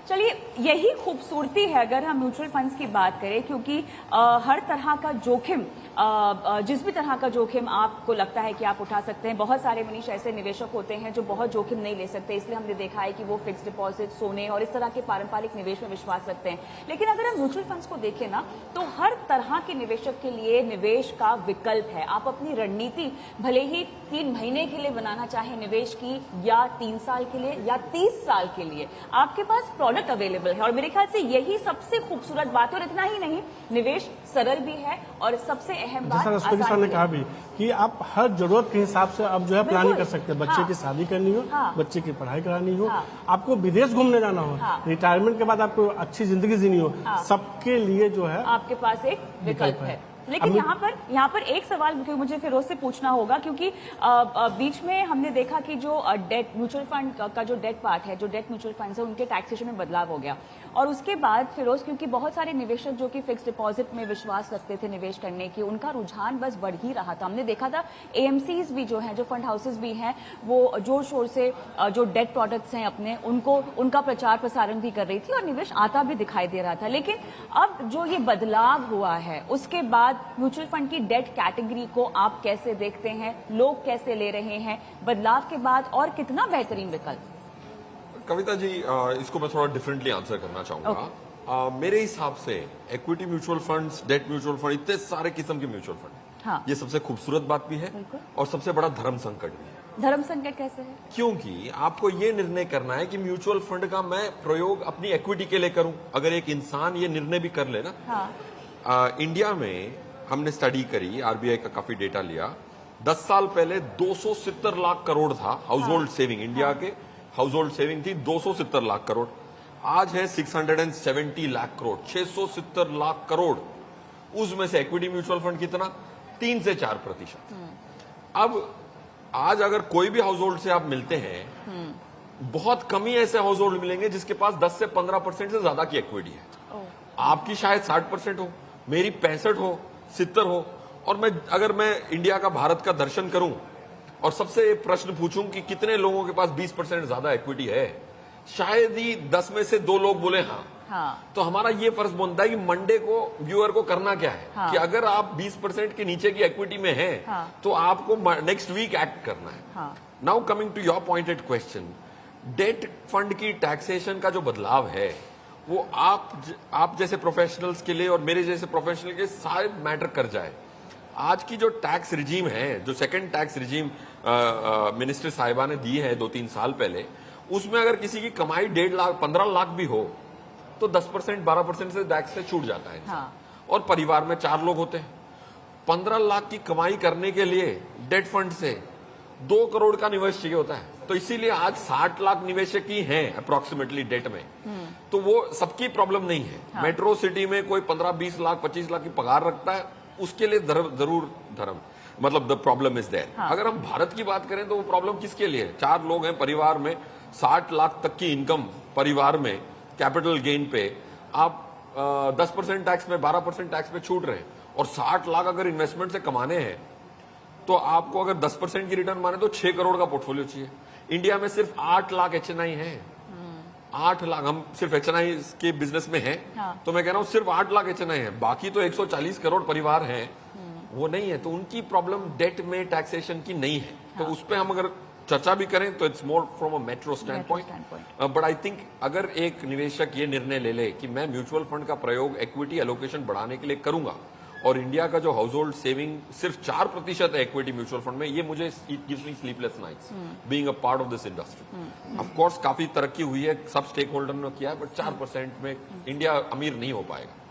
चलिए, यही खूबसूरती है अगर हम म्यूचुअल फंड्स की बात करें, क्योंकि हर तरह का जोखिम, जिस भी तरह का जोखिम आपको लगता है कि आप उठा सकते हैं। बहुत सारे मनीष ऐसे निवेशक होते हैं जो बहुत जोखिम नहीं ले सकते, इसलिए हमने देखा है कि वो फिक्स डिपॉजिट, सोने और इस तरह के पारंपरिक निवेश में विश्वास रखते हैं। लेकिन अगर हम म्यूचुअल फंड्स को देखें ना, तो हर तरह के निवेशक के लिए निवेश का विकल्प है। आप अपनी रणनीति भले ही 3 महीने के लिए बनाना चाहें निवेश की, या 3 साल के लिए, या 30 साल के लिए, आपके पास प्रोडक्ट अवेलेबल है। और मेरे ख्याल से यही सबसे खूबसूरत बात है। और इतना ही नहीं, निवेश सरल भी है और सबसे अहम बात जैसा ने कहा भी कि आप हर जरूरत के हिसाब से आप जो है प्लानिंग कर सकते हैं। बच्चे की शादी करनी हो, बच्चे की पढ़ाई करानी हो, आपको विदेश घूमने जाना हो, रिटायरमेंट के बाद आपको अच्छी जिंदगी जीनी हो, सबके लिए जो है आपके पास एक विकल्प है। लेकिन यहाँ पर एक सवाल मुझे फिरोज से पूछना होगा, क्योंकि बीच में हमने देखा कि जो डेट म्यूचुअल फंड का जो डेट पार्ट है, जो डेट म्यूचुअल फंड है, उनके टैक्सेशन में बदलाव हो गया। और उसके बाद फिरोज, क्योंकि बहुत सारे निवेशक जो कि फिक्स डिपॉजिट में विश्वास रखते थे निवेश करने की, उनका रुझान बस बढ़ ही रहा था। हमने देखा था एएमसीज भी जो हैं, जो फंड हाउसेज भी हैं, वो जोर शोर से जो डेट प्रोडक्ट्स हैं अपने, उनका प्रचार प्रसारण भी कर रही थी और निवेश आता भी दिखाई दे रहा था। लेकिन अब जो ये बदलाव हुआ है, उसके बाद म्यूचुअल फंड की डेट कैटेगरी को आप कैसे देखते हैं? लोग कैसे ले रहे हैं बदलाव के बाद, और कितना बेहतरीन विकल्प? कविता जी, इसको मैं थोड़ा डिफरेंटली आंसर करना चाहूंगा। मेरे हिसाब से equity mutual funds, debt mutual fund, इतने सारे किस्म के म्यूचुअल फंड, ये सबसे खूबसूरत बात भी है और सबसे बड़ा धर्म संकट भी है। धर्म संकट कैसे है? क्योंकि आपको ये निर्णय करना है कि म्यूचुअल फंड का मैं प्रयोग अपनी इक्विटी के लिए करूं। अगर एक इंसान ये निर्णय भी कर ले ना, इंडिया में हमने स्टडी करी, आरबीआई का काफी डेटा लिया, 10 साल पहले 270 लाख करोड़ था हाउस होल्ड सेविंग। इंडिया के हाउस होल्ड सेविंग थी 270 लाख करोड़। आज है 670 लाख करोड़, 670 लाख करोड़। उसमें से इक्विटी म्यूचुअल फंड कितना? 3 से 4%। अब आज अगर कोई भी हाउस होल्ड से आप मिलते हैं, बहुत कम ही ऐसे हाउस होल्ड मिलेंगे जिसके पास 10 से 15% से ज्यादा की इक्विटी है। आपकी शायद 60% हो, मेरी 65 हो, 70 हो। और अगर मैं इंडिया का, भारत का दर्शन करूं और सबसे प्रश्न पूछूं कि कितने लोगों के पास 20% ज्यादा इक्विटी है, शायद ही 10 में से 2 लोग बोले हाँ। तो हमारा ये फर्ज बनता है कि मंडे को व्यूअर को करना क्या है कि अगर आप 20% के नीचे की इक्विटी में हैं, तो आपको नेक्स्ट वीक एक्ट करना है। Now coming to your pointed question, debt fund की टैक्सेशन का जो बदलाव है, वो आप जैसे प्रोफेशनल्स के लिए और मेरे जैसे प्रोफेशनल के सारे मैटर कर जाए। आज की जो टैक्स रिजीम है, जो सेकंड टैक्स रिजीम मिनिस्टर साहिबा ने दी है 2-3 साल पहले, उसमें अगर किसी की कमाई 1.5 लाख 15 लाख भी हो तो 10% 12% से टैक्स से छूट जाता है। और परिवार में 4 लोग होते हैं, 15 लाख की कमाई करने के लिए डेट फंड से 2 करोड़ का निवेश चाहिए होता है। तो इसीलिए आज 60 लाख निवेशक ही हैं अप्रोक्सीमेटली डेट में। तो वो सबकी प्रॉब्लम नहीं है। मेट्रो सिटी में कोई 15-20 लाख 25 लाख की पगार रखता है, उसके लिए जरूर धर्म, मतलब द प्रॉब्लम इज देयर। अगर हम भारत की बात करें तो वो प्रॉब्लम किसके लिए है? 4 लोग हैं परिवार में, 60 लाख तक की इनकम परिवार में, कैपिटल गेन पे आप 10% टैक्स में, 12% टैक्स में छूट रहे हैं। और 60 लाख अगर इन्वेस्टमेंट से कमाने हैं तो आपको अगर 10% की रिटर्न माने तो 6 करोड़ का पोर्टफोलियो चाहिए। इंडिया में सिर्फ 8 लाख एचएनआई है। 8 लाख हम सिर्फ एचएनआई के बिजनेस में हैं। तो मैं कह रहा हूं सिर्फ 8 लाख एचएनआई है, बाकी तो 140 करोड़ परिवार हैं, वो नहीं है। तो उनकी प्रॉब्लम डेट में टैक्सेशन की नहीं है। तो उस पर हम अगर चर्चा भी करें तो it's more from a metro stand point. But I think अगर एक निवेशक ये निर्णय ले ले कि मैं म्यूचुअल फंड का प्रयोग इक्विटी एलोकेशन बढ़ाने के लिए करूंगा, और इंडिया का जो हाउस होल्ड सेविंग सिर्फ 4% है इक्विटी म्यूचुअल फंड में, ये मुझे gives me sleepless nights being a part of this industry. Of course काफी तरक्की हुई है, सब स्टेक होल्डर ने किया है, बट 4% में इंडिया अमीर नहीं हो पाएगा।